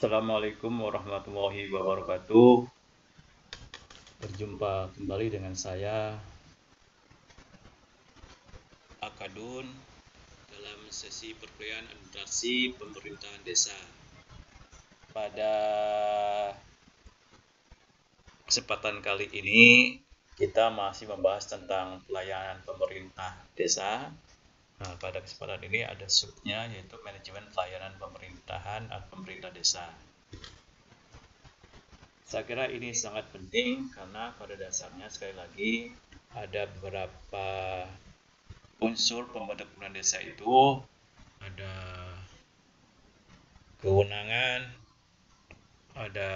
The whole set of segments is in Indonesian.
Assalamualaikum warahmatullahi wabarakatuh. Berjumpa kembali dengan saya, Akadun, dalam sesi perkuliahan administrasi pemerintahan desa. Pada kesempatan kali ini, kita masih membahas tentang pelayanan pemerintah desa. Nah, pada kesempatan ini ada subnya, yaitu manajemen pelayanan pemerintahan atau pemerintah desa. Saya kira ini sangat penting karena pada dasarnya sekali lagi ada beberapa unsur pembentuk pemerintahan desa itu ada kewenangan, ada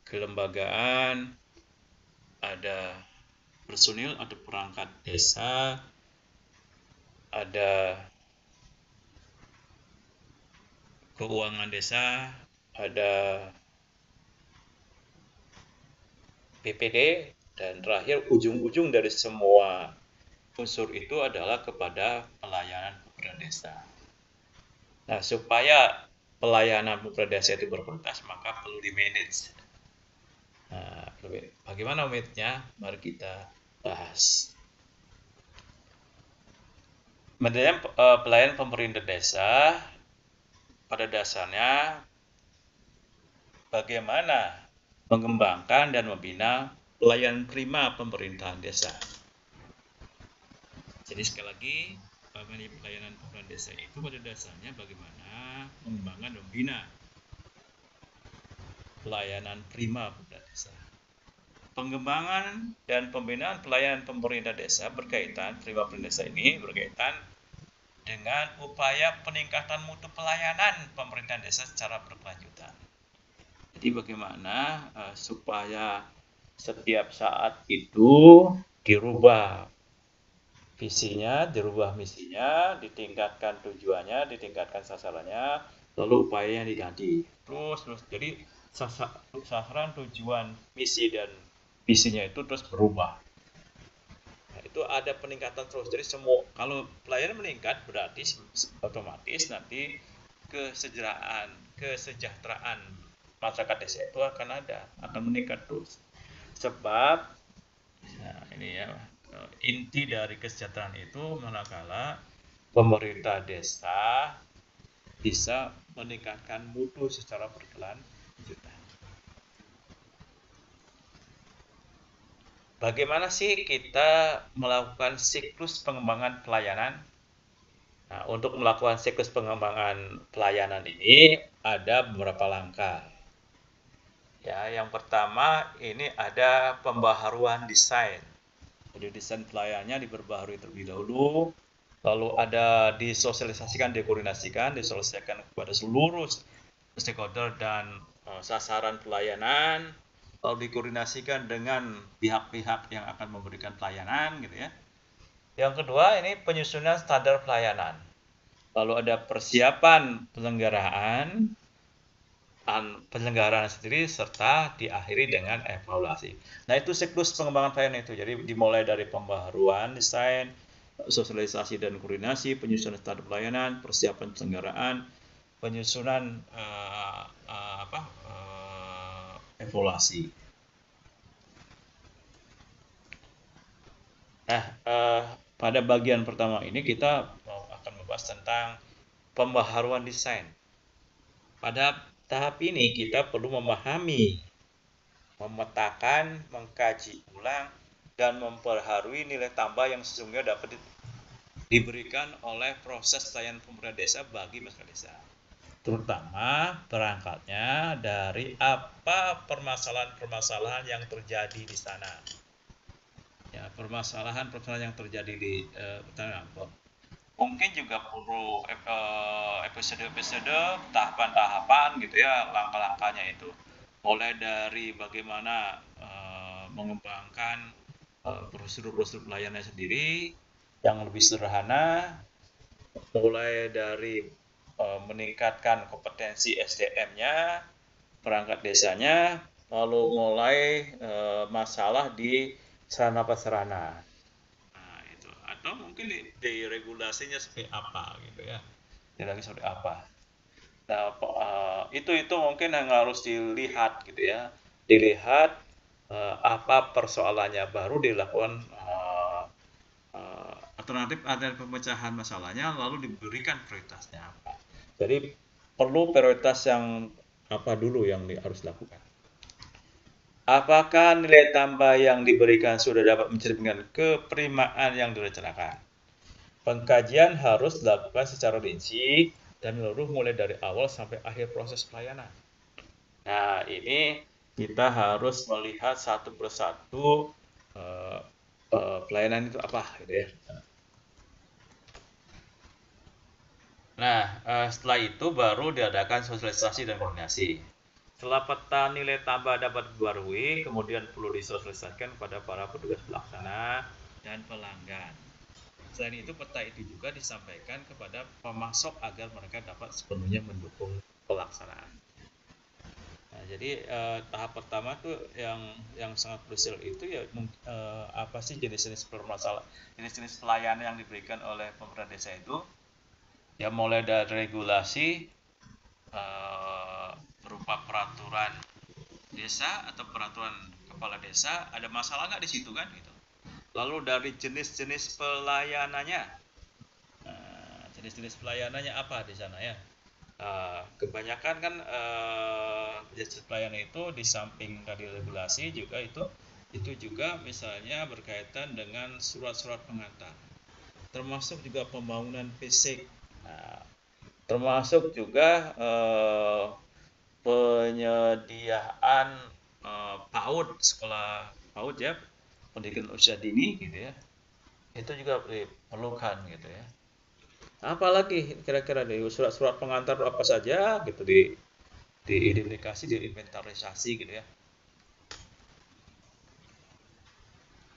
kelembagaan, ada personil atau perangkat desa, ada keuangan desa, ada PPD, dan terakhir ujung-ujung dari semua unsur itu adalah kepada pelayanan pemerintahan desa. Nah, supaya pelayanan pemerintahan desa itu berkualitas, maka perlu di-manage. Nah, bagaimana manage-nya? Mari kita bahas. Manajemen pelayanan pemerintah desa pada dasarnya bagaimana mengembangkan dan membina pelayanan prima pemerintahan desa. Jadi sekali lagi, pelayanan pemerintahan desa itu pada dasarnya bagaimana mengembangkan dan membina pelayanan prima pemerintah desa. Pengembangan dan pembinaan pelayanan pemerintah desa berkaitan, prima pemerintah desa ini berkaitan dengan upaya peningkatan mutu pelayanan pemerintahan desa secara berkelanjutan. Jadi bagaimana supaya setiap saat itu dirubah visinya, dirubah misinya, ditingkatkan tujuannya, ditingkatkan sasarannya, lalu upayanya diganti. Terus. Jadi sasaran, tujuan, misi, dan visinya itu terus berubah. Nah, itu ada peningkatan terus. Jadi kalau pelayanan meningkat berarti otomatis nanti kesejahteraan masyarakat desa itu akan meningkat terus. Sebab nah ini ya, inti dari kesejahteraan itu manakala pemerintah desa bisa meningkatkan mutu secara berkelanjutan. Bagaimana sih kita melakukan siklus pengembangan pelayanan? Nah, untuk melakukan siklus pengembangan pelayanan ini ada beberapa langkah. Ya, yang pertama ini ada pembaharuan desain. Jadi desain pelayanannya diperbaharui terlebih dahulu, lalu ada disosialisasikan, disosialisasikan kepada seluruh stakeholder dan sasaran pelayanan, lalu dikoordinasikan dengan pihak-pihak yang akan memberikan pelayanan, gitu ya. Yang kedua ini penyusunan standar pelayanan. Lalu ada persiapan penyelenggaraan sendiri serta diakhiri dengan evaluasi. Nah, itu siklus pengembangan pelayanan itu. Jadi dimulai dari pembaharuan desain, sosialisasi dan koordinasi, penyusunan standar pelayanan, persiapan penyelenggaraan, penyusunan evaluasi. Nah, pada bagian pertama ini kita akan membahas tentang pembaharuan desain. Pada tahap ini kita perlu memahami, memetakan, mengkaji ulang, dan memperbarui nilai tambah yang sesungguhnya dapat diberikan oleh proses pelayanan pemerintahan desa bagi masyarakat desa. Terutama berangkatnya dari apa permasalahan-permasalahan yang terjadi di sana. Ya, permasalahan yang terjadi di mungkin juga perlu episode-episode, tahapan-tahapan gitu ya, langkah-langkahnya itu. Mulai dari bagaimana mengembangkan prosedur-prosedur pelayanannya sendiri yang lebih sederhana, mulai dari meningkatkan kompetensi SDM-nya, perangkat desanya, lalu mulai masalah di sarana prasarana. Nah, itu. Atau mungkin di regulasinya seperti apa gitu ya. Regulasi seperti apa. Nah, itu mungkin yang harus dilihat gitu ya. Dilihat apa persoalannya, baru dilakukan alternatif ada pemecahan masalahnya, lalu diberikan prioritasnya apa. Jadi perlu prioritas yang apa dulu yang harus dilakukan. Apakah nilai tambah yang diberikan sudah dapat mencerminkan keprimaan yang direncanakan? Pengkajian harus dilakukan secara rinci dan menyeluruh mulai dari awal sampai akhir proses pelayanan. Nah, ini kita harus melihat satu persatu pelayanan itu apa, gitu ya. Nah, setelah itu baru diadakan sosialisasi dan koordinasi. Setelah peta nilai tambah dapat dibarui, kemudian perlu disosialisasikan kepada para petugas pelaksana dan pelanggan. Selain itu, peta itu juga disampaikan kepada pemasok agar mereka dapat sepenuhnya mendukung pelaksanaan. Nah, jadi tahap pertama tuh yang sangat krusial itu ya apa sih jenis-jenis permasalahan, jenis-jenis pelayanan yang diberikan oleh pemerintah desa itu, ya mulai dari regulasi berupa peraturan desa atau peraturan kepala desa, ada masalah nggak di situ kan gitu. Lalu dari jenis-jenis pelayanannya, jenis-jenis pelayanannya apa di sana ya. Kebanyakan kan jenis pelayanan itu di samping tadi regulasi juga itu juga misalnya berkaitan dengan surat-surat pengantar, termasuk juga pembangunan fisik, termasuk juga penyediaan PAUD, sekolah PAUD ya, pendidikan usia dini gitu ya, itu juga diperlukan gitu ya. Apalagi kira-kira di surat-surat pengantar apa saja gitu diidentifikasi, diinventarisasi gitu ya.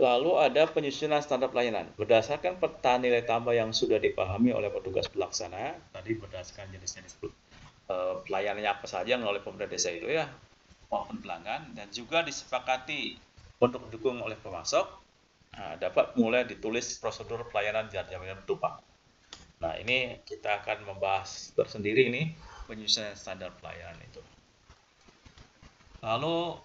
Lalu ada penyusunan standar pelayanan berdasarkan peta nilai tambah yang sudah dipahami oleh petugas pelaksana. Tadi berdasarkan jenis-jenis pelayanannya apa saja yang oleh pemerintah desa itu ya, maupun pelanggan, dan juga disepakati untuk didukung oleh pemasok. Dapat mulai ditulis prosedur pelayanan dan jaminan tumpang. Nah, ini kita akan membahas tersendiri ini penyusunan standar pelayanan itu. Lalu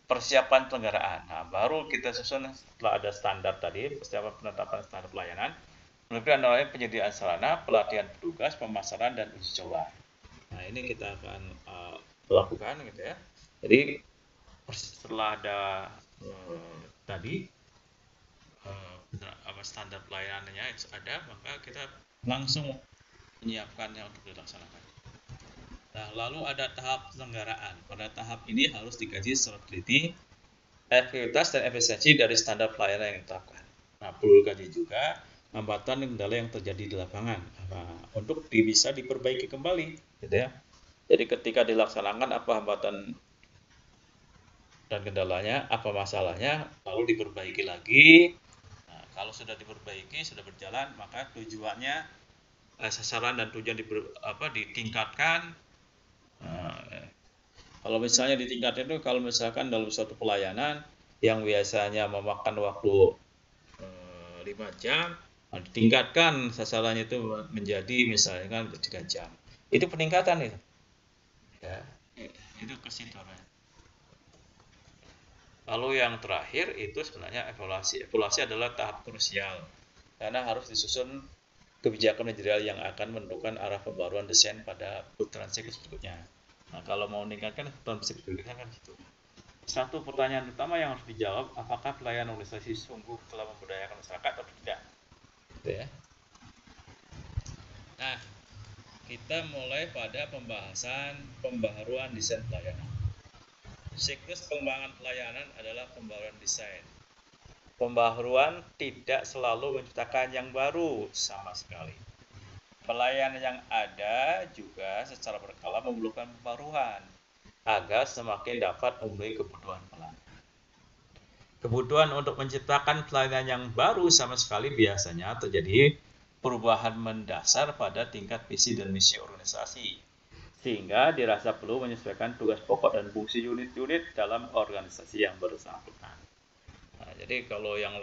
persiapan penyelenggaraan. Nah, baru kita susun setelah ada standar tadi, persiapan penetapan standar pelayanan, meliputi antara penyediaan sarana, pelatihan petugas, pemasaran, dan uji coba. Nah, ini kita akan lakukan gitu ya. Jadi setelah ada tadi standar pelayanannya ada, maka kita langsung menyiapkannya untuk dilaksanakan. Nah, lalu ada tahap penyelenggaraan. Pada tahap ini harus dikaji secara teliti efektivitas dan efisiensi dari standar pelayanan yang ditetapkan. Nah, perlu dikaji juga hambatan dan kendala yang terjadi di lapangan untuk bisa diperbaiki kembali, gitu ya. Jadi ketika dilaksanakan apa hambatan dan kendalanya, apa masalahnya, lalu diperbaiki lagi. Nah, kalau sudah diperbaiki, sudah berjalan, maka tujuannya sasaran dan tujuan ditingkatkan. Kalau misalnya ditingkatkan itu, kalau misalkan dalam suatu pelayanan yang biasanya memakan waktu 5 jam, ditingkatkan sasarannya itu menjadi misalnya kan 3 jam. Itu peningkatan itu. Ya, itu ke situ. Lalu yang terakhir itu sebenarnya evaluasi. Evaluasi adalah tahap krusial karena harus disusun kebijakan manajerial yang akan menentukan arah pembaruan desain pada putaran siklus berikutnya. Nah, kalau mau meningkatkan putaran siklus berikutnya kan itu. Satu pertanyaan utama yang harus dijawab, apakah pelayanan organisasi sungguh telah memberdayakan masyarakat atau tidak? Gitu ya. Nah, kita mulai pada pembahasan pembaharuan desain pelayanan. Siklus pengembangan pelayanan adalah pembaharuan desain. Pembaharuan tidak selalu menciptakan yang baru sama sekali. Pelayanan yang ada juga secara berkala memerlukan pembaharuan agar semakin dapat memenuhi kebutuhan pelanggan. Kebutuhan untuk menciptakan pelayanan yang baru sama sekali biasanya terjadi perubahan mendasar pada tingkat visi dan misi organisasi, sehingga dirasa perlu menyesuaikan tugas pokok dan fungsi unit-unit dalam organisasi yang bersangkutan. Nah, jadi kalau yang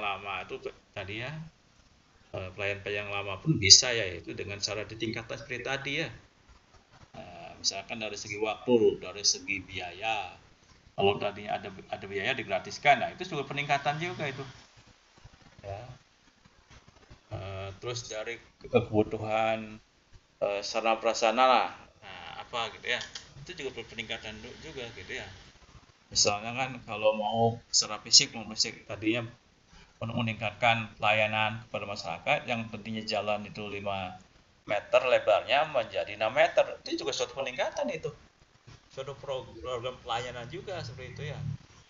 lama itu tadi ya, pelayan-pelayan yang lama pun bisa ya, itu dengan cara ditingkatkan seperti tadi ya. Misalkan dari segi waktu, dari segi biaya. Kalau tadinya ada biaya digratiskan, nah itu juga peningkatan juga itu. Ya. Terus dari kebutuhan sarana prasarana lah, apa gitu ya, itu juga peningkatan juga gitu ya. Misalnya kan kalau mau secara fisik, tadinya untuk meningkatkan pelayanan kepada masyarakat yang pentingnya jalan itu 5 meter lebarnya menjadi 6 meter, itu juga suatu peningkatan itu, suatu program pelayanan juga seperti itu ya.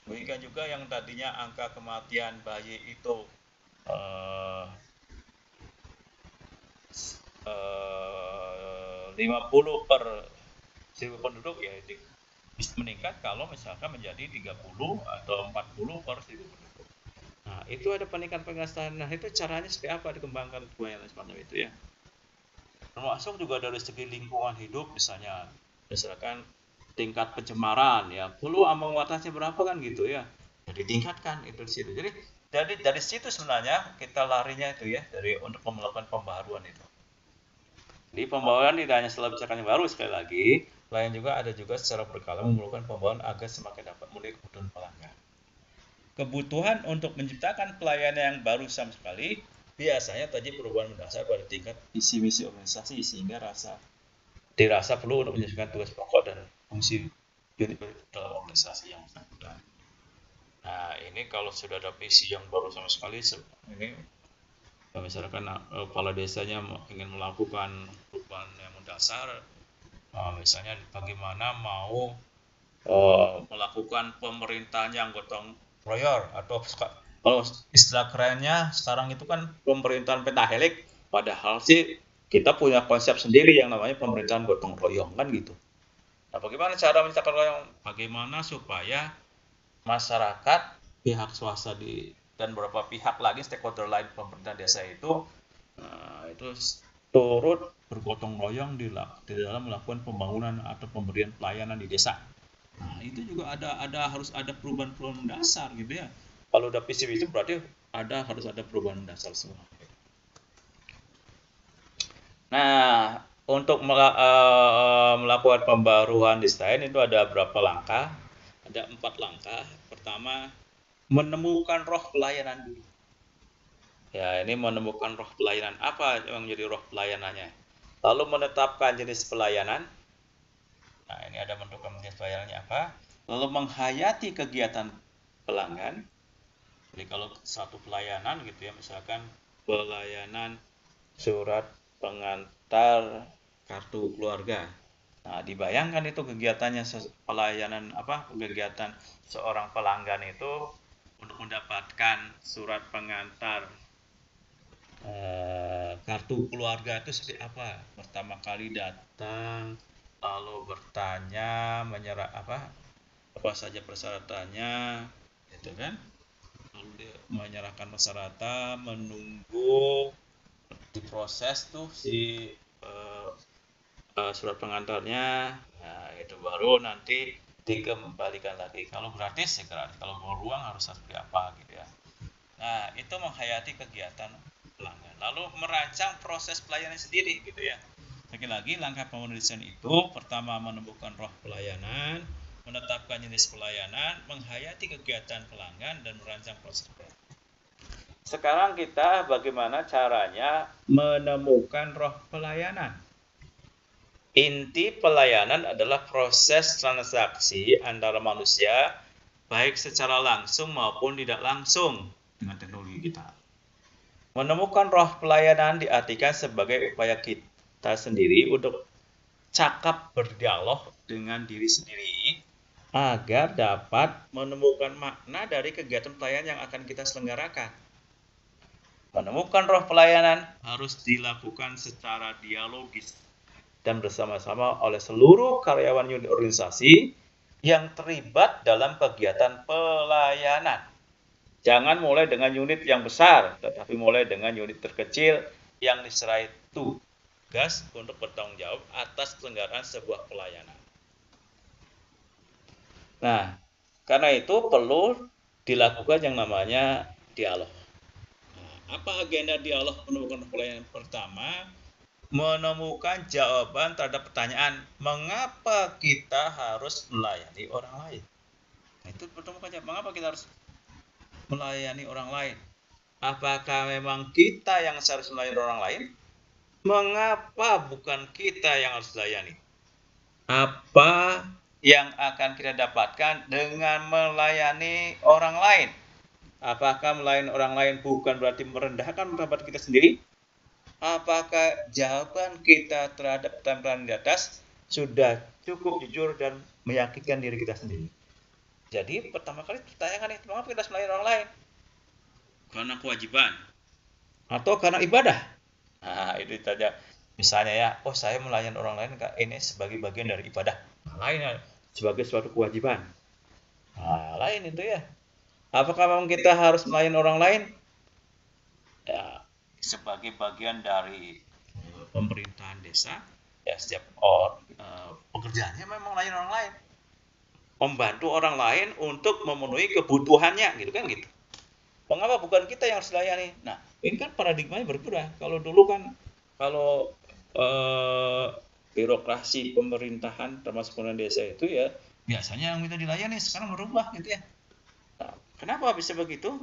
Demikian juga yang tadinya angka kematian bayi itu eh, 50 per 1000 penduduk ya, bisa meningkat kalau misalkan menjadi 30 atau 40 per 1000 penduduk. Nah, itu ada peningkatan. Nah, itu caranya seperti apa dikembangkan pelayanan semacam itu ya. Termasuk juga dari segi lingkungan hidup, misalkan tingkat pencemaran ya, perlu ambang batasnya berapa kan gitu ya. Jadi tingkatkan itu di situ. Jadi dari situ sebenarnya kita larinya itu ya, dari untuk melakukan pembaharuan itu. Di pembaharuan tidak hanya setelah bicara yang baru, sekali lagi, lain juga ada juga secara berkala memerlukan pembaharuan agar semakin dapat memenuhi kebutuhan pelanggan. Kebutuhan untuk menciptakan pelayanan yang baru sama sekali biasanya tadi perubahan mendasar pada tingkat visi misi organisasi, sehingga dirasa perlu untuk menyelesaikan tugas pokok dan fungsi unit dalam organisasi yang bersangkutan. Nah, ini kalau sudah ada visi yang baru sama sekali, ini misalkan kepala desanya ingin melakukan perubahan yang mendasar, misalnya bagaimana mau melakukan pemerintahan yang gotong royong, atau kalau istilah kerennya sekarang itu kan pemerintahan pentahelik, padahal sih kita punya konsep sendiri yang namanya pemerintahan gotong royong kan gitu. Nah, bagaimana cara menciptakan royong? Bagaimana supaya masyarakat, pihak swasta dan beberapa pihak lagi stakeholder lain pemerintah desa itu turut bergotong royong di dalam melakukan pembangunan atau pemberian pelayanan di desa. Nah, itu juga harus ada perubahan dasar gitu ya. Kalau udah visi itu berarti harus ada perubahan dasar semua. Nah, untuk melakukan pembaruan desain itu ada berapa langkah? Ada 4 langkah. Pertama, menemukan roh pelayanan dulu. Ya, ini menemukan roh pelayanan. Apa yang menjadi roh pelayanannya? Lalu menetapkan jenis pelayanan. Nah, ini ada menentukan jenis pelayanannya apa. Lalu menghayati kegiatan pelanggan. Jadi kalau satu pelayanan gitu ya, misalkan pelayanan surat pengantar kartu keluarga. Nah, dibayangkan itu kegiatannya pelayanan kegiatan seorang pelanggan itu untuk mendapatkan surat pengantar kartu keluarga itu seperti apa? Pertama kali datang, lalu bertanya, apa saja persyaratannya, gitu kan? Lalu dia menyerahkan persyaratan, menunggu diproses tuh si surat pengantarnya. Nah, itu baru nanti dikembalikan lagi. Kalau gratis ya gratis, kalau beruang harus seperti apa gitu ya. Nah, itu menghayati kegiatan pelanggan. Lalu merancang proses pelayanan sendiri gitu ya. Sekali lagi, langkah penulisan itu pertama menemukan roh pelayanan, menetapkan jenis pelayanan, menghayati kegiatan pelanggan, dan merancang proses pelayanan. Sekarang kita bagaimana caranya menemukan roh pelayanan. Inti pelayanan adalah proses transaksi antara manusia, baik secara langsung maupun tidak langsung dengan teknologi kita. Menemukan roh pelayanan diartikan sebagai upaya kita sendiri untuk cakap berdialog dengan diri sendiri agar dapat menemukan makna dari kegiatan pelayanan yang akan kita selenggarakan. Menemukan roh pelayanan harus dilakukan secara dialogis dan bersama-sama oleh seluruh karyawan unit organisasi yang terlibat dalam kegiatan pelayanan. Jangan mulai dengan unit yang besar, tetapi mulai dengan unit terkecil yang diserai tugas untuk bertanggung jawab atas penyelenggaraan sebuah pelayanan. Nah, karena itu perlu dilakukan yang namanya dialog. Apa agenda dialog penemukan pelayanan? Pertama, menemukan jawaban terhadap pertanyaan mengapa kita harus melayani orang lain. Nah, itu menemukan jawaban mengapa kita harus melayani orang lain. Apakah memang kita yang harus melayani orang lain? Mengapa bukan kita yang harus melayani? Apa yang akan kita dapatkan dengan melayani orang lain? Apakah melayani orang lain bukan berarti merendahkan martabat kita sendiri? Apakah jawaban kita terhadap pertanyaan di atas sudah cukup jujur dan meyakinkan diri kita sendiri? Jadi pertama kali pertanyaan itu, mengapa kita harus melayani orang lain? Karena kewajiban atau karena ibadah? Nah, itu saja. Misalnya ya, oh saya melayani orang lain ini sebagai bagian dari ibadah. Lain sebagai suatu kewajiban. Nah, lain itu ya. Apakah memang kita harus melayani orang lain? Ya, sebagai bagian dari pemerintahan desa, ya setiap pekerjaannya memang melayani orang lain. Membantu orang lain untuk memenuhi kebutuhannya, gitu kan gitu. Mengapa bukan kita yang harus layani? Nah, ini kan paradigmanya berbeda. Kalau dulu kan, kalau birokrasi pemerintahan termasuk pemerintahan desa itu ya biasanya yang minta dilayani, sekarang berubah gitu ya. Nah, kenapa bisa begitu?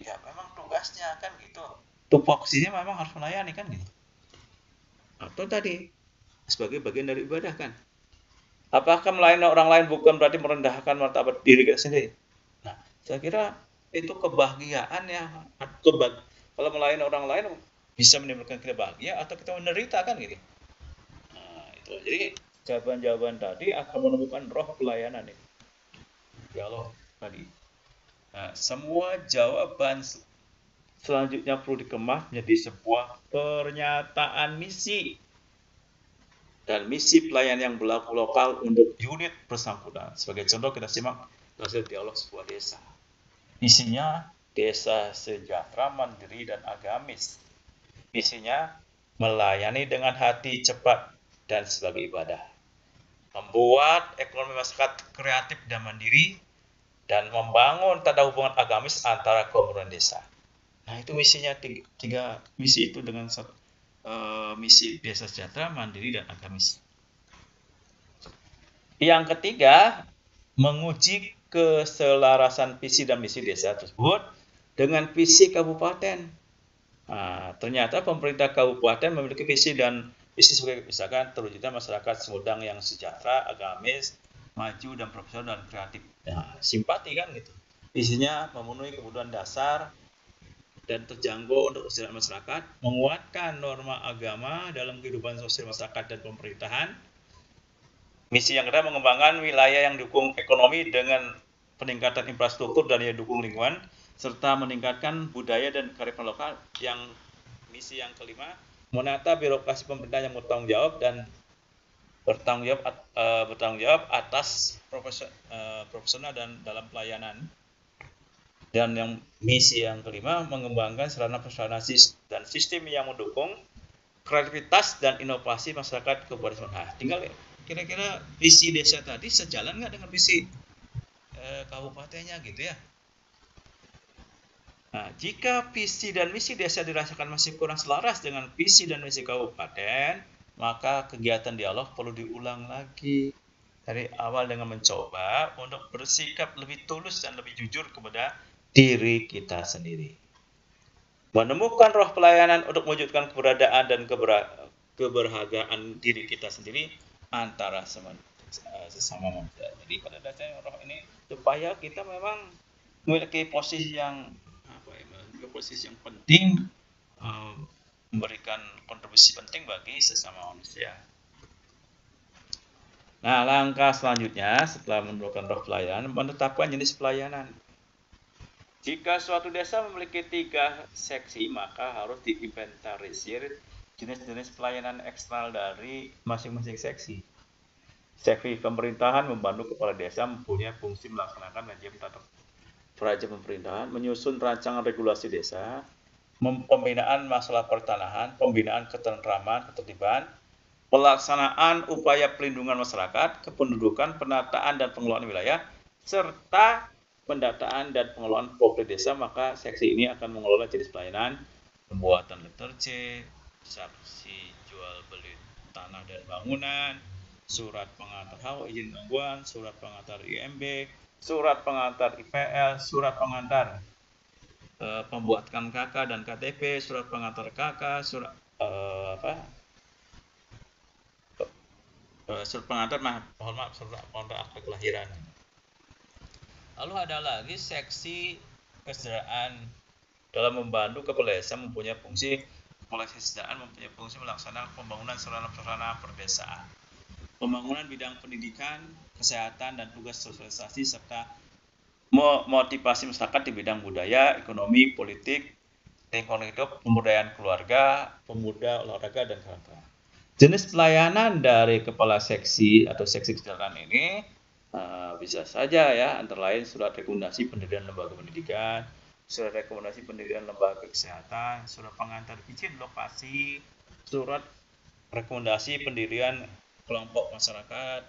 Ya memang tugasnya kan gitu. Tupoksinya memang harus melayani kan gitu. Atau tadi sebagai bagian dari ibadah kan. Apakah melayani orang lain bukan berarti merendahkan martabat diri kita sendiri? Nah, saya kira itu kebahagiaan ya. Kalau melayani orang lain bisa menimbulkan kita bahagia atau kita menderita kan gitu. Nah, itu. Jadi jawaban-jawaban tadi akan menemukan roh pelayanan ini. Dialog tadi. Nah, semua jawaban selanjutnya perlu dikemas menjadi sebuah pernyataan misi dan misi pelayanan yang berlaku lokal untuk unit bersangkutan. Sebagai contoh kita simak hasil dialog sebuah desa. Misinya desa sejahtera, mandiri, dan agamis. Misinya melayani dengan hati cepat dan sebagai ibadah. Membuat ekonomi masyarakat kreatif dan mandiri dan membangun tanda hubungan agamis antara komunitas desa. Nah, itu misinya tiga misi itu dengan misi desa sejahtera, mandiri, dan agamis. Yang ketiga, menguji keselarasan visi dan misi desa tersebut dengan visi kabupaten. Nah, ternyata pemerintah kabupaten memiliki visi dan misi sebagai misalkan terwujudnya masyarakat Sumedang yang sejahtera, agamis, maju, dan profesional dan kreatif. Nah, simpati kan gitu. Visinya memenuhi kebutuhan dasar dan terjangkau untuk kesejahteraan masyarakat, menguatkan norma agama dalam kehidupan sosial masyarakat dan pemerintahan. Misi yang kedua, mengembangkan wilayah yang didukung ekonomi dengan peningkatan infrastruktur dan yang dukung lingkungan, serta meningkatkan budaya dan kearifan lokal. Yang misi yang kelima, menata birokrasi pemerintah yang bertanggung jawab dan bertanggung jawab atas profesional dan dalam pelayanan. Dan yang misi yang kelima, mengembangkan sarana-prasarana dan sistem yang mendukung kreativitas dan inovasi masyarakat kabupaten. Nah, tinggal kira-kira visi desa tadi sejalan nggak dengan visi kabupatennya gitu ya. Nah, jika visi dan misi desa dirasakan masih kurang selaras dengan visi dan misi kabupaten, maka kegiatan dialog perlu diulang lagi dari awal dengan mencoba untuk bersikap lebih tulus dan lebih jujur kepada diri kita sendiri. Menemukan roh pelayanan untuk mewujudkan keberadaan dan keberhargaan diri kita sendiri antara sesama manusia. Jadi pada dasarnya roh ini supaya kita memang memiliki posisi yang penting, memberikan kontribusi penting bagi sesama manusia. Nah, langkah selanjutnya setelah menemukan roh pelayanan, menetapkan jenis pelayanan. Jika suatu desa memiliki 3 seksi, maka harus diinventarisir jenis-jenis pelayanan eksternal dari masing-masing seksi. Seksi pemerintahan membantu kepala desa mempunyai fungsi melaksanakan manajemen tata peraja pemerintahan, menyusun rancangan regulasi desa, pembinaan masalah pertanahan, pembinaan ketentraman, ketertiban, pelaksanaan upaya pelindungan masyarakat, kependudukan, penataan dan pengelolaan wilayah, serta pendataan dan pengelolaan properti desa, maka seksi ini akan mengelola jenis pelayanan pembuatan letter C, saksi jual beli tanah dan bangunan, surat pengantar HW izin gangguan, surat pengantar IMB, surat pengantar IPL, surat pengantar pembuatan KK dan KTP, surat pengantar KK, surat surat pengantar surat pengantar akta kelahiran. Lalu ada lagi seksi kesejahteraan. Dalam membantu kepala desa mempunyai fungsi melaksanakan pembangunan sarana-prasarana perdesaan, pembangunan bidang pendidikan, kesehatan, dan tugas sosialisasi serta motivasi masyarakat di bidang budaya, ekonomi, politik, lingkungan hidup, pemberdayaan keluarga, pemuda, olahraga, dan kawan-kawan. Jenis pelayanan dari kepala seksi atau seksi kesejahteraan ini bisa saja ya, antara lain surat rekomendasi pendirian lembaga pendidikan, surat rekomendasi pendirian lembaga kesehatan, surat pengantar izin lokasi, surat rekomendasi pendirian kelompok masyarakat,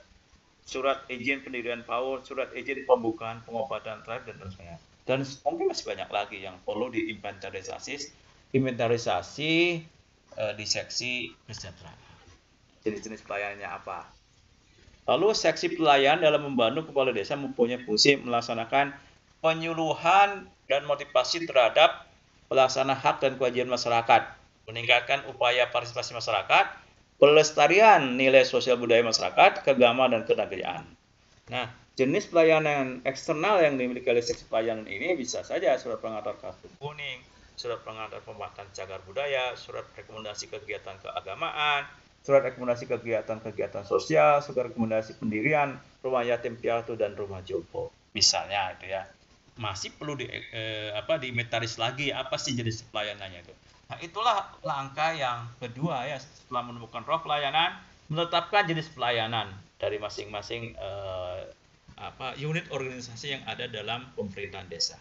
surat izin pendirian PAUD, surat izin pembukaan pengobatan terakhir dan sebagainya. Dan mungkin masih banyak lagi yang perlu diinventarisasi di seksi kesejahteraan. Jenis-jenis pelayanannya apa? Lalu seksi pelayanan dalam membantu kepala desa mempunyai fungsi melaksanakan penyuluhan dan motivasi terhadap pelaksana hak dan kewajiban masyarakat, meningkatkan upaya partisipasi masyarakat, pelestarian nilai sosial budaya masyarakat, keagamaan dan ketenagaaan. Nah, jenis pelayanan eksternal yang dimiliki oleh seksi pelayanan ini bisa saja surat pengantar kartu kuning, surat pengantar pematang cagar budaya, surat rekomendasi kegiatan keagamaan, surat rekomendasi kegiatan sosial, surat rekomendasi pendirian rumah yatim piatu dan rumah jompo. Misalnya itu ya. Masih perlu diinventaris lagi apa sih jenis pelayanannya itu. Nah, itulah langkah yang kedua ya, setelah menemukan role pelayanan, menetapkan jenis pelayanan dari masing-masing unit organisasi yang ada dalam pemerintahan desa.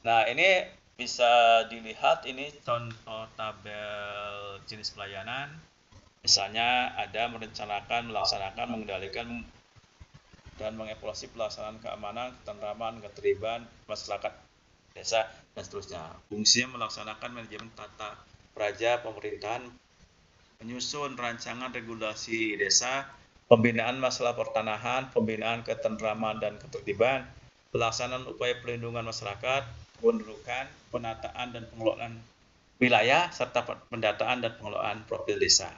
Nah, ini bisa dilihat, ini contoh tabel jenis pelayanan. Misalnya ada merencanakan, melaksanakan, mengendalikan, dan mengevaluasi pelaksanaan keamanan, ketentraman, keterlibatan masyarakat desa, dan seterusnya. Fungsinya melaksanakan manajemen tata praja pemerintahan, menyusun rancangan regulasi desa, pembinaan masalah pertanahan, pembinaan ketentraman dan ketertiban, pelaksanaan upaya pelindungan masyarakat, pendudukan, penataan dan pengelolaan wilayah, serta pendataan dan pengelolaan profil desa.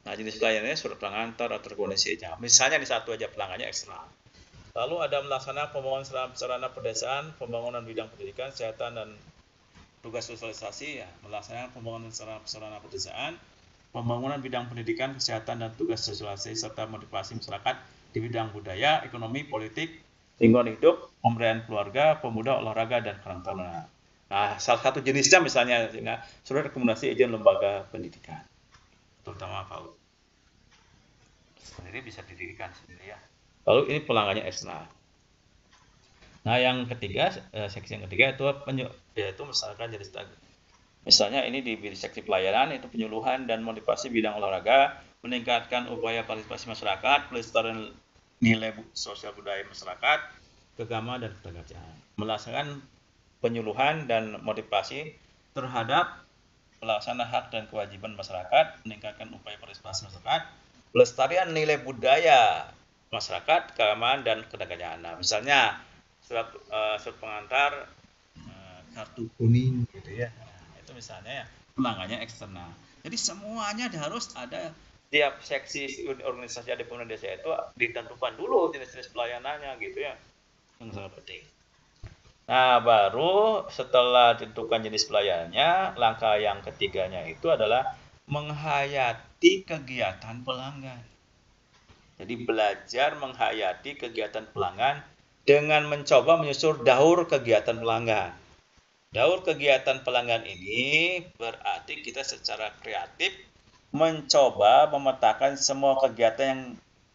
Nah, jenis pelayanannya surat pengantar atau rekomendasi. Misalnya di satu aja pelanggannya eksternal. Lalu ada melaksanakan pembangunan sarana pedesaan, pembangunan bidang pendidikan, kesehatan, dan tugas sosialisasi, ya, melaksanakan pembangunan sarana pedesaan, pembangunan bidang pendidikan, kesehatan, dan tugas sosialisasi, serta motivasi masyarakat di bidang budaya, ekonomi, politik, lingkungan hidup, pemberdayaan keluarga, pemuda, olahraga, dan karantina. Nah, salah satu jenisnya misalnya surat rekomendasi izin lembaga pendidikan, terutama PAUD. Sendiri bisa didirikan sendiri ya. Lalu ini pelanggannya eksternal. Nah, yang ketiga, seksi yang ketiga yaitu misalkan jenis misalnya ini di seksi pelayanan itu penyuluhan dan motivasi bidang olahraga, meningkatkan upaya partisipasi masyarakat, pelestarian nilai sosial budaya masyarakat, keagamaan dan ketenagakerjaan. Melaksanakan penyuluhan dan motivasi terhadap pelaksana hak dan kewajiban masyarakat, meningkatkan upaya partisipasi masyarakat, pelestarian nilai budaya masyarakat, keagamaan dan ketenagakerjaan. Nah, misalnya surat pengantar kartu kuning gitu ya. Nah, itu misalnya ya pelanggannya eksternal. Jadi semuanya harus ada, tiap seksi organisasi ada pemerintahan desa itu ditentukan dulu jenis-jenis pelayanannya gitu ya. Yang sangat penting. Nah, baru setelah ditentukan jenis pelayanannya, langkah yang ketiganya itu adalah menghayati kegiatan pelanggan. Jadi belajar menghayati kegiatan pelanggan dengan mencoba menyusun daur kegiatan pelanggan. Daur kegiatan pelanggan ini berarti kita secara kreatif mencoba memetakan semua kegiatan yang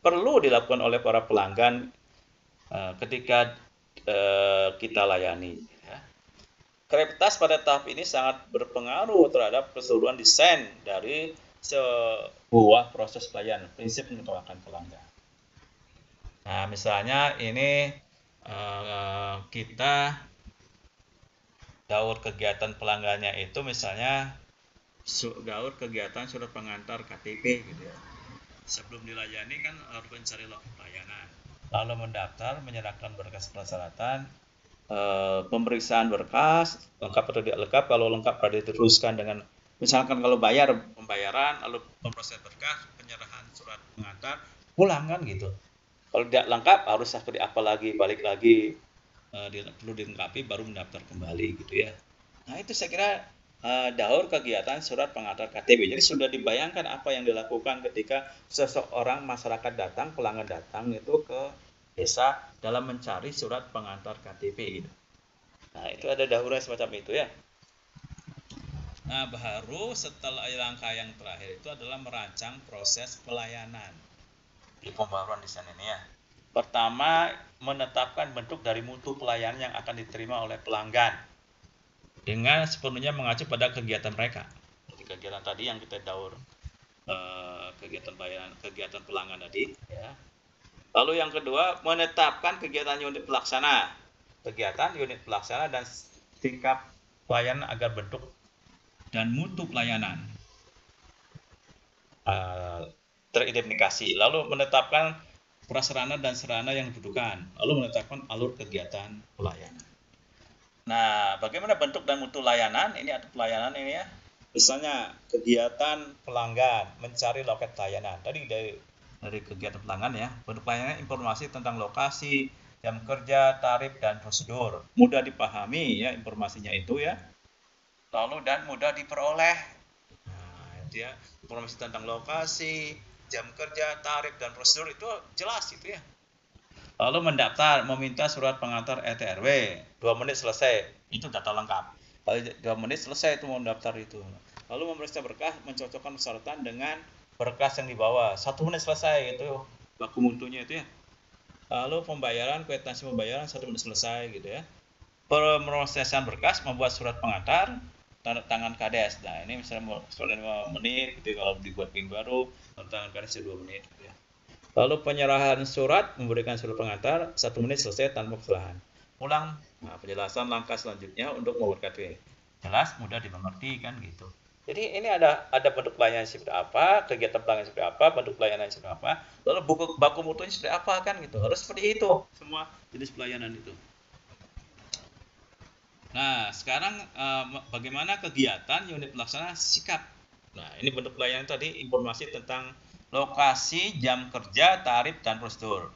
perlu dilakukan oleh para pelanggan ketika kita layani. Kreativitas pada tahap ini sangat berpengaruh terhadap keseluruhan desain dari sebuah proses pelayanan, prinsip mengutamakan pelanggan. Nah, misalnya ini kita daur kegiatan pelanggannya itu misalnya daur kegiatan surat pengantar KTP gitu ya. Sebelum dilayani kan harus mencari loket pelayanan, lalu mendaftar, menyerahkan berkas persyaratan, pemeriksaan berkas lengkap atau tidak lengkap. Kalau lengkap baru diteruskan dengan misalkan kalau pembayaran, lalu pemrosesan berkas, penyerahan surat pengantar, pulang kan gitu. Kalau tidak lengkap harus seperti apa lagi, balik lagi, perlu dilengkapi baru mendaftar kembali gitu ya. Nah itu saya kira daur kegiatan surat pengantar KTP. Jadi sudah dibayangkan apa yang dilakukan ketika seseorang masyarakat datang, pelanggan datang itu ke desa dalam mencari surat pengantar KTP gitu. Nah itu ada daurnya semacam itu ya. Nah baru setelah langkah yang terakhir itu adalah merancang proses pelayanan di pembaruan desain ini ya. Pertama, menetapkan bentuk dari mutu pelayanan yang akan diterima oleh pelanggan dengan sepenuhnya mengacu pada kegiatan mereka. Jadi kegiatan tadi yang kita daur kegiatan bayaran, kegiatan pelanggan tadi ya. Lalu yang kedua, menetapkan kegiatan unit pelaksana. Kegiatan unit pelaksana dan tingkat pelayanan agar bentuk dan mutu pelayanan teridentifikasi. Lalu menetapkan prasarana dan sarana yang dibutuhkan, lalu menetapkan alur kegiatan pelayanan. Nah, bagaimana bentuk dan mutu layanan? Ini ada pelayanan ini ya. Misalnya kegiatan pelanggan mencari loket pelayanan. Tadi dari kegiatan pelanggan ya. Bentuk pelayanan informasi tentang lokasi, jam kerja, tarif dan prosedur. Mudah dipahami ya informasinya itu ya. Lalu dan mudah diperoleh. Nah, itu ya, informasi tentang lokasi, jam kerja, tarif dan prosedur itu jelas itu ya. Lalu mendaftar, meminta surat pengantar RT/RW, 2 menit selesai, itu data lengkap. Kalau 2 menit selesai itu mau mendaftar itu. Lalu memeriksa berkas, mencocokkan persyaratan dengan berkas yang dibawa, 1 menit selesai itu baku mutunya itu ya. Lalu pembayaran, kwitansi pembayaran 1 menit selesai gitu ya. Pemrosesan berkas, membuat surat pengantar, tanda tangan Kades. Nah ini misalnya soal 5 menit gitu, kalau dibuat ping baru tanda tangan Kades 2 menit gitu ya. Lalu penyerahan surat, memberikan surat pengantar 1 menit selesai tanpa kesalahan. Ulang. Nah, penjelasan langkah selanjutnya untuk membuat KTP. Jelas, mudah dimengerti kan gitu. Jadi ini ada bentuk pelayanan seperti apa, kegiatan pelayanan seperti apa, bentuk pelayanan seperti apa, lalu baku mutunya seperti apa kan gitu. Harus seperti itu semua jenis pelayanan itu. Nah, sekarang bagaimana kegiatan unit pelaksana sikap? Nah, ini bentuk pelayanan tadi informasi tentang lokasi, jam kerja, tarif, dan prosedur.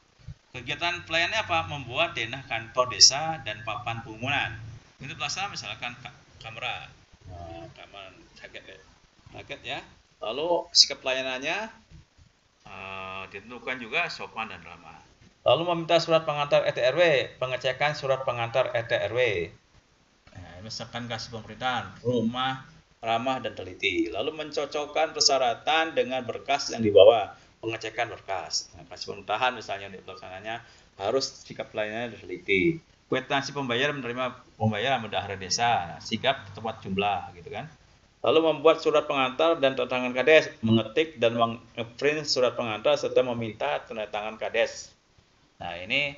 Kegiatan pelayanannya apa? Membuat denah kantor desa dan papan pengumuman. Unit pelaksana misalkan kamera, kamar paket ya. Lalu sikap pelayanannya ditentukan juga sopan dan ramah. Lalu meminta surat pengantar RT/RW, pengecekan surat pengantar RT/RW. Misalkan kasih pemerintahan, rumah, ramah dan teliti. Lalu mencocokkan persyaratan dengan berkas yang dibawa, pengecekan berkas. Nah, kasih pemerintahan misalnya di pelaksananya harus sikap pelayanannya teliti. Kwitansi pembayaran menerima pembayaran bendahara desa, sikap tepat jumlah gitu kan. Lalu membuat surat pengantar dan tanda tangan Kades, mengetik dan mengprint surat pengantar serta meminta tanda tangan Kades. Nah ini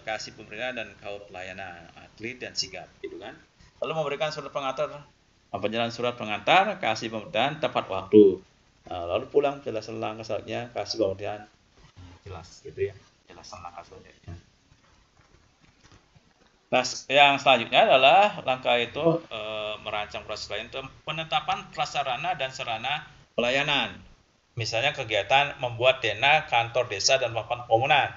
kasih pemerintahan dan kaur pelayanan, atlet dan sigap gitu kan. Lalu memberikan surat pengantar, penjelasan surat pengantar, kasih pemerintahan tepat waktu. Lalu pulang penjelasan langkah selanjutnya, kasih pemerintahan jelas gitu ya, penjelasan langkah selanjutnya. Nah, yang selanjutnya adalah langkah itu merancang proses pelayanan, penetapan prasarana dan sarana pelayanan. Misalnya kegiatan membuat denah kantor desa dan papan pengumuman.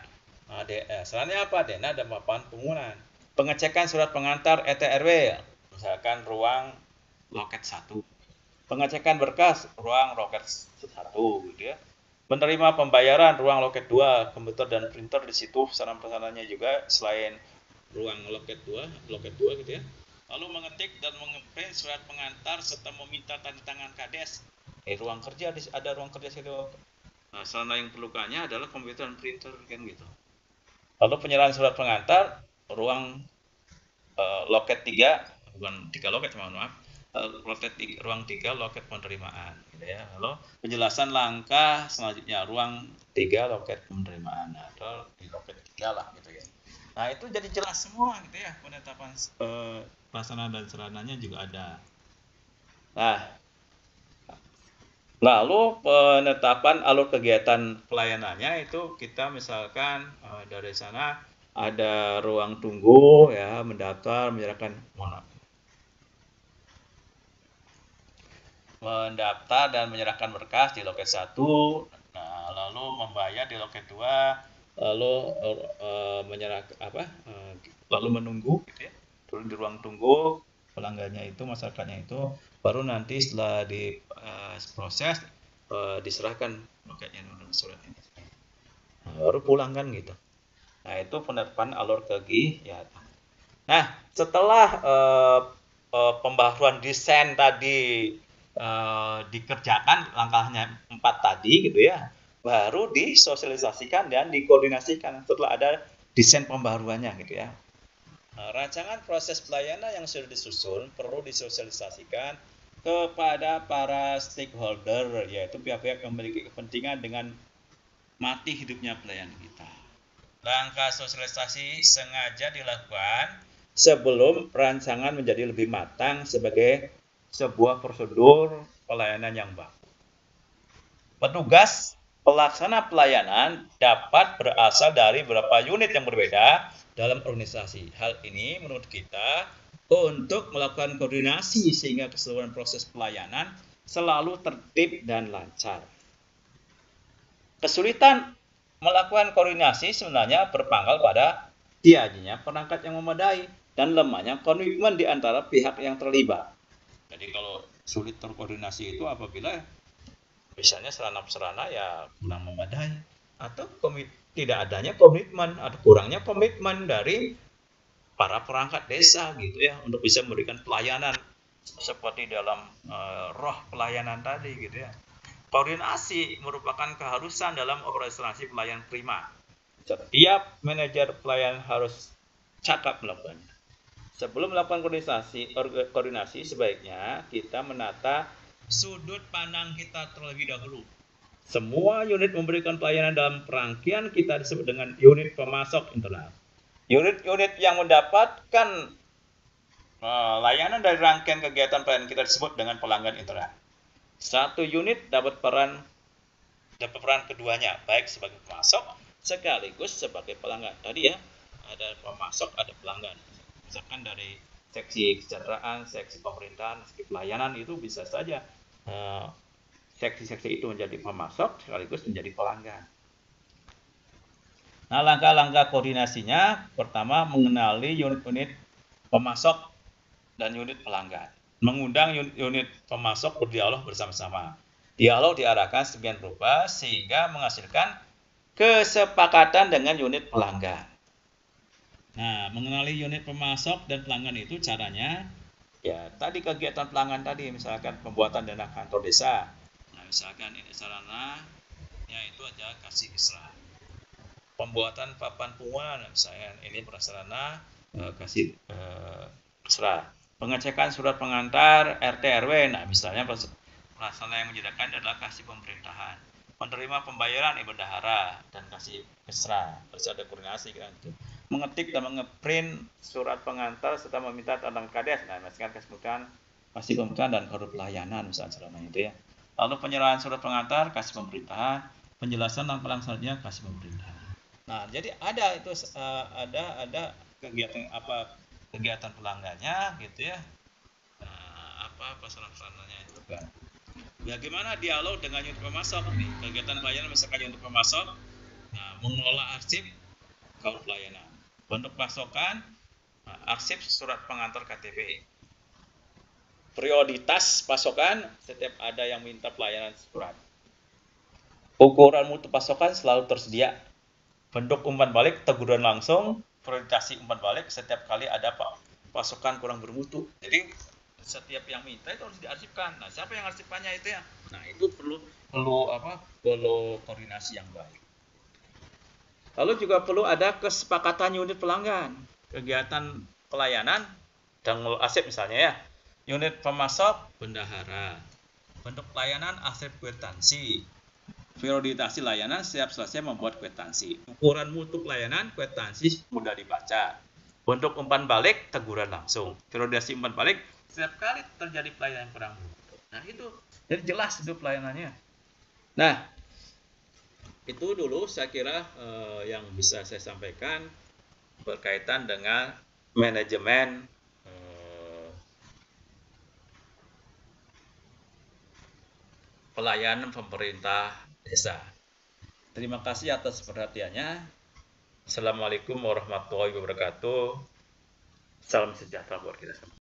Nah, sarannya apa? Denah dan papan pengumuman. Pengecekan surat pengantar RT/RW, misalkan ruang loket 1. Pengecekan berkas ruang loket 1 gitu ya. Penerima pembayaran ruang loket 2, komputer dan printer di situ sarana-sarananya juga selain ruang loket 2 gitu ya. Lalu mengetik dan mengeprint surat pengantar serta meminta tanda tangan Kades. Ruang kerja ada ruang kerja situ. Nah, sarana yang perlukannya adalah komputer dan printer kan gitu. Lalu penyerahan surat pengantar ruang loket 3, bukan 3 loket mohon maaf. Loket 3, ruang 3 loket penerimaan gitu ya. Lalu penjelasan langkah selanjutnya ruang 3 loket penerimaan atau di loket 3 lah gitu ya. Nah, itu jadi jelas semua gitu ya, penetapan pelaksanaan dan sarananya juga ada. Nah, lalu penetapan alur kegiatan pelayanannya itu kita misalkan dari sana ada ruang tunggu ya, mendaftar, mendaftar dan menyerahkan berkas di loket 1. Nah, lalu membayar di loket 2, lalu lalu menunggu gitu ya. Turun di ruang tunggu, pelanggannya itu, masyarakatnya itu baru nanti setelah diproses diserahkan loketnya surat ini. Nah, baru pulang kan gitu. Nah, itu penetapan alur kegiatan. Nah, setelah pembaharuan desain tadi dikerjakan langkahnya 4 tadi gitu ya, baru disosialisasikan dan dikoordinasikan setelah ada desain pembaharuannya gitu ya. Rancangan proses pelayanan yang sudah disusun perlu disosialisasikan kepada para stakeholder, yaitu pihak-pihak yang memiliki kepentingan dengan mati hidupnya pelayanan kita. Langkah sosialisasi sengaja dilakukan sebelum rancangan menjadi lebih matang sebagai sebuah prosedur pelayanan yang baku. Petugas pelaksana pelayanan dapat berasal dari beberapa unit yang berbeda dalam organisasi. Hal ini menurut kita untuk melakukan koordinasi sehingga keseluruhan proses pelayanan selalu tertib dan lancar. Kesulitan melakukan koordinasi sebenarnya berpangkal pada tiadanya perangkat yang memadai dan lemahnya komitmen di antara pihak yang terlibat. Jadi kalau sulit terkoordinasi itu apabila misalnya sarana-sarana ya kurang memadai atau tidak adanya komitmen atau kurangnya komitmen dari para perangkat desa gitu ya untuk bisa memberikan pelayanan seperti dalam roh pelayanan tadi gitu ya. Koordinasi merupakan keharusan dalam operasionalisasi pelayanan prima. Setiap manajer pelayanan harus cakap melakukannya. Sebelum melakukan koordinasi sebaiknya kita menata sudut pandang kita terlebih dahulu. Semua unit memberikan pelayanan dalam perangkian kita disebut dengan unit pemasok internal. Unit-unit yang mendapatkan layanan dari rangkaian kegiatan pelayanan kita disebut dengan pelanggan internal. Satu unit dapat peran keduanya, baik sebagai pemasok sekaligus sebagai pelanggan. Tadi ya, ada pemasok, ada pelanggan. Misalkan dari seksi kesejahteraan, seksi pemerintahan, seksi pelayanan itu bisa saja seksi-seksi itu menjadi pemasok sekaligus menjadi pelanggan. Nah, langkah-langkah koordinasinya pertama mengenali unit-unit pemasok dan unit pelanggan. Mengundang unit pemasok berdialog bersama-sama. Dialog diarahkan sedemikian rupa sehingga menghasilkan kesepakatan dengan unit pelanggan. Nah, mengenali unit pemasok dan pelanggan itu caranya ya tadi kegiatan pelanggan tadi misalkan pembuatan dana kantor desa. Nah, misalkan ini sarana yaitu aja kasih isra. Pembuatan papan pengumuman misalnya ini prasarana kasih isra. Pengecekan surat pengantar RT RW. Nah, misalnya pelaksana yang menyediakan adalah kasih pemerintahan. Menerima pembayaran bendahara dan kasih kesra. Harus ada koordinasi kan itu. Mengetik dan mengeprint surat pengantar serta meminta tanda kades. Nah, misalkan kasih pemerintahan dan koridor pelayanan misalnya sarana itu ya. Lalu penyerahan surat pengantar kasih pemerintahan, penjelasan dan pelaksananya kasih pemerintahan. Nah, jadi ada itu ada kegiatan kegiatan pelanggannya gitu ya. Nah, pesanan-pesanannya itu kan. Bagaimana dialog dengan unit pemasok nih? Kegiatan pelayanan misalkan unit pemasok, nah, mengelola arsip kaum pelayanan. Bentuk pasokan, arsip surat pengantar KTP. Prioritas pasokan setiap ada yang minta pelayanan surat. Ukuran mutu pasokan selalu tersedia. Bentuk umpan balik teguran langsung, prioritasi umpan balik setiap kali ada pasokan kurang bermutu. Jadi setiap yang minta itu harus diarsipkan. Nah, siapa yang arsipkannya itu ya? Nah, itu perlu koordinasi yang baik. Lalu juga perlu ada kesepakatan unit pelanggan. Kegiatan pelayanan dan arsip misalnya ya. Unit pemasok bendahara. Bentuk pelayanan arsip kwitansi. Periodisasi layanan setiap selesai membuat kwitansi. Ukuran mutu pelayanan kwitansi mudah dibaca. Untuk umpan balik, teguran langsung. Periodisasi umpan balik, setiap kali terjadi pelayanan kurang mutu. Nah itu, jadi jelas itu pelayanannya. Nah, itu dulu saya kira yang bisa saya sampaikan berkaitan dengan manajemen pelayanan pemerintah desa. Terima kasih atas perhatiannya. Assalamualaikum warahmatullahi wabarakatuh. Salam sejahtera buat kita semua.